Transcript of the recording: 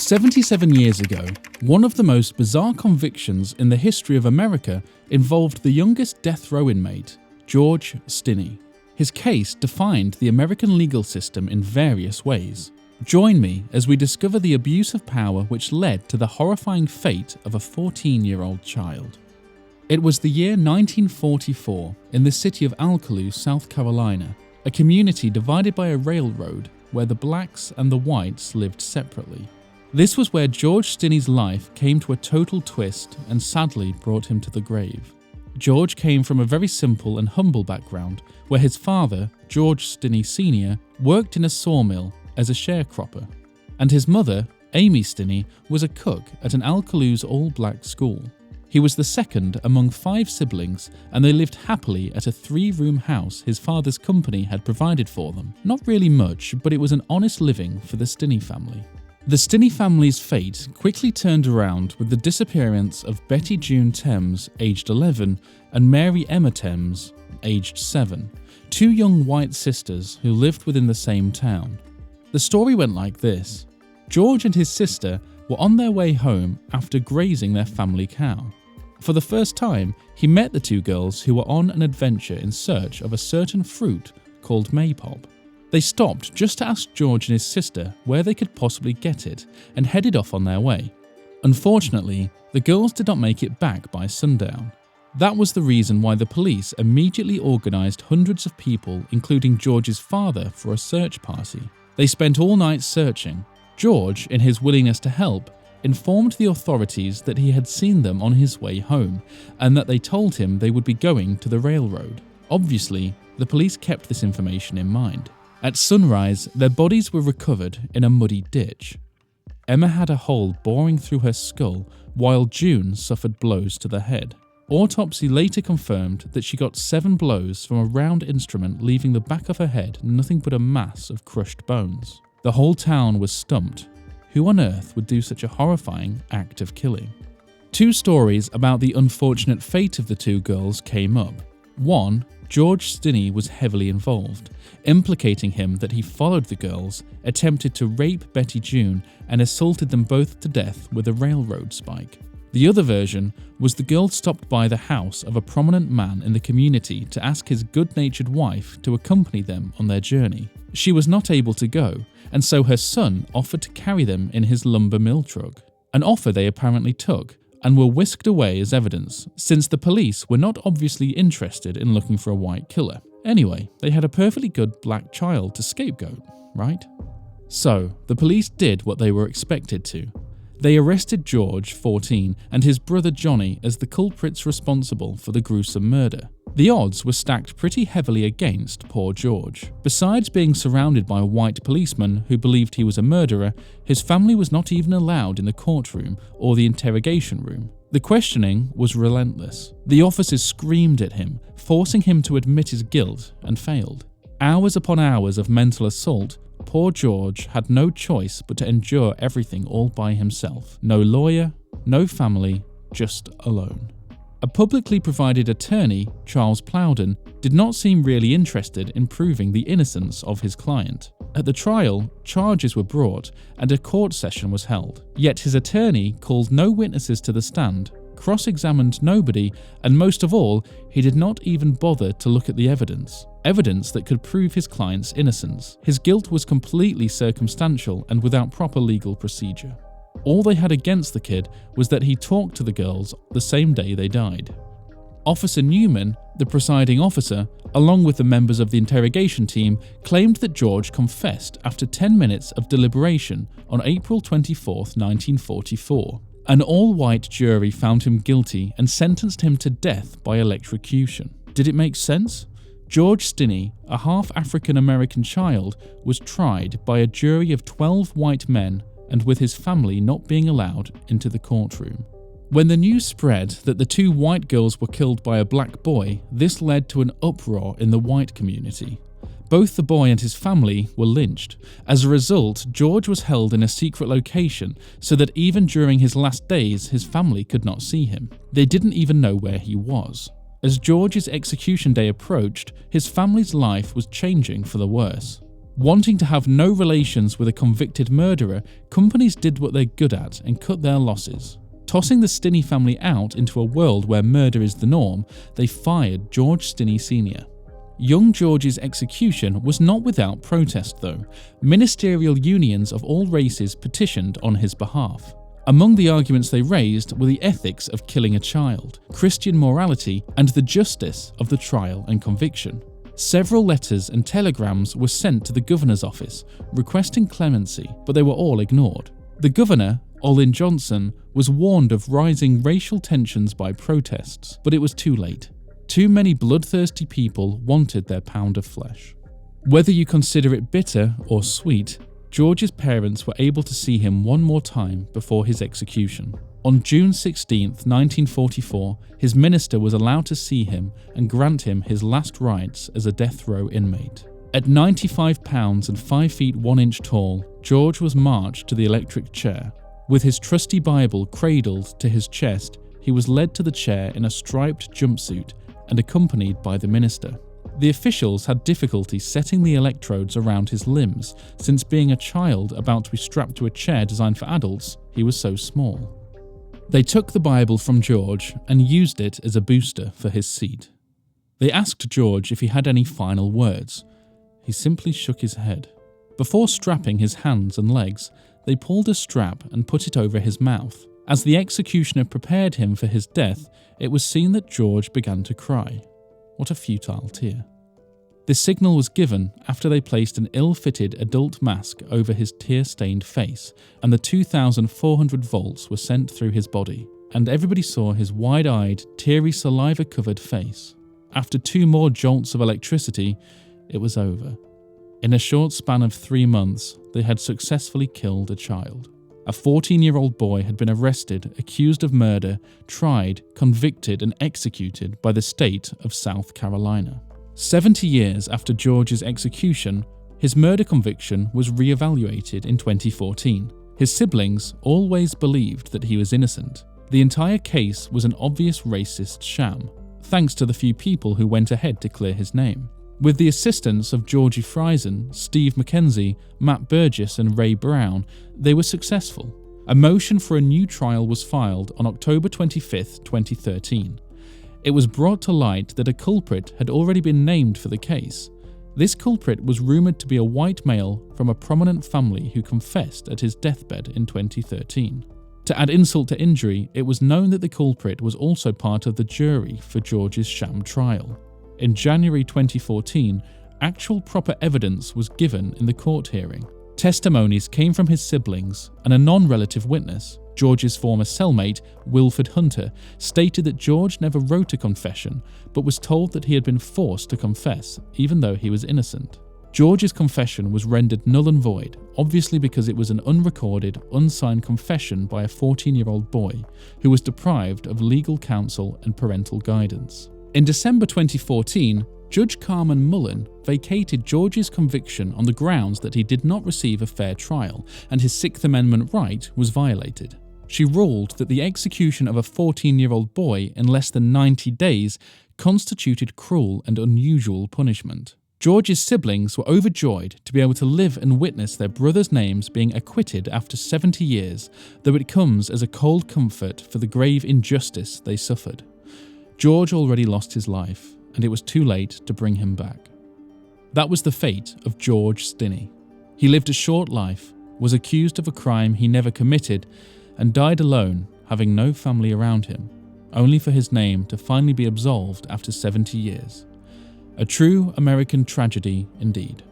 77 years ago, one of the most bizarre convictions in the history of America involved the youngest death row inmate, George Stinney. His case defined the American legal system in various ways. Join me as we discover the abuse of power which led to the horrifying fate of a 14-year-old child. It was the year 1944 in the city of Alcalá, South Carolina, a community divided by a railroad where the blacks and the whites lived separately. This was where George Stinney's life came to a total twist and sadly brought him to the grave. George came from a very simple and humble background where his father, George Stinney Sr., worked in a sawmill as a sharecropper, and his mother, Amy Stinney, was a cook at an Alcalú's all-black school. He was the second among 5 siblings, and they lived happily at a 3-room house his father's company had provided for them. Not really much, but it was an honest living for the Stinney family. The Stinney family's fate quickly turned around with the disappearance of Betty June Thames, aged 11, and Mary Emma Thames, aged 7, 2 young white sisters who lived within the same town. The story went like this. George and his sister were on their way home after grazing their family cow. For the first time, he met the 2 girls who were on an adventure in search of a certain fruit called maypop. They stopped just to ask George and his sister where they could possibly get it and headed off on their way. Unfortunately, the girls did not make it back by sundown. That was the reason why the police immediately organised hundreds of people, including George's father, for a search party. They spent all night searching. George, in his willingness to help, informed the authorities that he had seen them on his way home and that they told him they would be going to the railroad. Obviously, the police kept this information in mind. At sunrise, their bodies were recovered in a muddy ditch. Emma had a hole boring through her skull, while June suffered blows to the head. Autopsy later confirmed that she got 7 blows from a round instrument, leaving the back of her head nothing but a mass of crushed bones. The whole town was stumped. Who on earth would do such a horrifying act of killing? 2 stories about the unfortunate fate of the 2 girls came up. One, George Stinney was heavily involved, implicating him that he followed the girls, attempted to rape Betty June, and assaulted them both to death with a railroad spike. The other version was the girls stopped by the house of a prominent man in the community to ask his good-natured wife to accompany them on their journey. She was not able to go, and so her son offered to carry them in his lumber mill truck, an offer they apparently took, and were whisked away as evidence, since the police were not obviously interested in looking for a white killer. Anyway, they had a perfectly good black child to scapegoat, right? So, the police did what they were expected to. They arrested George, 14, and his brother Johnny as the culprits responsible for the gruesome murder. The odds were stacked pretty heavily against poor George. Besides being surrounded by a white policeman who believed he was a murderer, his family was not even allowed in the courtroom or the interrogation room. The questioning was relentless. The officers screamed at him, forcing him to admit his guilt, and failed. Hours upon hours of mental assault. Poor George had no choice but to endure everything all by himself. No lawyer, no family, just alone. A publicly provided attorney, Charles Plowden, did not seem really interested in proving the innocence of his client. At the trial, charges were brought and a court session was held. Yet his attorney called no witnesses to the stand, cross-examined nobody, and most of all, he did not even bother to look at the evidence that could prove his client's innocence. His guilt was completely circumstantial and without proper legal procedure. All they had against the kid was that he talked to the girls the same day they died. Officer Newman, the presiding officer, along with the members of the interrogation team, claimed that George confessed after 10 minutes of deliberation on April 24, 1944. An all-white jury found him guilty and sentenced him to death by electrocution. Did it make sense? George Stinney, a half African-American child, was tried by a jury of 12 white men and with his family not being allowed into the courtroom. When the news spread that the 2 white girls were killed by a black boy, this led to an uproar in the white community. Both the boy and his family were lynched. As a result, George was held in a secret location so that even during his last days, his family could not see him. They didn't even know where he was. As George's execution day approached, his family's life was changing for the worse. Wanting to have no relations with a convicted murderer, companies did what they're good at and cut their losses. Tossing the Stinney family out into a world where murder is the norm, they fired George Stinney Sr. Young George's execution was not without protest though. Ministerial unions of all races petitioned on his behalf. Among the arguments they raised were the ethics of killing a child, Christian morality, and the justice of the trial and conviction. Several letters and telegrams were sent to the governor's office requesting clemency, but they were all ignored. The governor, Olin Johnson, was warned of rising racial tensions by protests, but it was too late. Too many bloodthirsty people wanted their pound of flesh. Whether you consider it bitter or sweet, George's parents were able to see him one more time before his execution. On June 16, 1944, his minister was allowed to see him and grant him his last rites as a death row inmate. At 95 pounds and 5 feet 1 inch tall, George was marched to the electric chair. With his trusty Bible cradled to his chest, he was led to the chair in a striped jumpsuit and accompanied by the minister. The officials had difficulty setting the electrodes around his limbs, since being a child about to be strapped to a chair designed for adults, he was so small. They took the Bible from George and used it as a booster for his seat. They asked George if he had any final words. He simply shook his head. Before strapping his hands and legs, they pulled a strap and put it over his mouth. As the executioner prepared him for his death, it was seen that George began to cry. What a futile tear. This signal was given after they placed an ill-fitted adult mask over his tear-stained face, and the 2,400 volts were sent through his body, and everybody saw his wide-eyed, teary, saliva-covered face. After 2 more jolts of electricity, it was over. In a short span of 3 months, they had successfully killed a child. A 14-year-old boy had been arrested, accused of murder, tried, convicted, and executed by the state of South Carolina. 70 years after George's execution, his murder conviction was re-evaluated in 2014. His siblings always believed that he was innocent. The entire case was an obvious racist sham, thanks to the few people who went ahead to clear his name. With the assistance of Georgie Friesen, Steve McKenzie, Matt Burgess, and Ray Brown, they were successful. A motion for a new trial was filed on October 25, 2013. It was brought to light that a culprit had already been named for the case. This culprit was rumoured to be a white male from a prominent family who confessed at his deathbed in 2013. To add insult to injury, it was known that the culprit was also part of the jury for George's sham trial. In January 2014, actual proper evidence was given in the court hearing. Testimonies came from his siblings, and a non-relative witness, George's former cellmate, Wilford Hunter, stated that George never wrote a confession, but was told that he had been forced to confess, even though he was innocent. George's confession was rendered null and void, obviously because it was an unrecorded, unsigned confession by a 14-year-old boy who was deprived of legal counsel and parental guidance. In December 2014, Judge Carmen Mullen vacated George's conviction on the grounds that he did not receive a fair trial and his Sixth Amendment right was violated. She ruled that the execution of a 14-year-old boy in less than 90 days constituted cruel and unusual punishment. George's siblings were overjoyed to be able to live and witness their brothers' names being acquitted after 70 years, though it comes as a cold comfort for the grave injustice they suffered. George already lost his life, and it was too late to bring him back. That was the fate of George Stinney. He lived a short life, was accused of a crime he never committed, and died alone, having no family around him, only for his name to finally be absolved after 70 years. A true American tragedy indeed.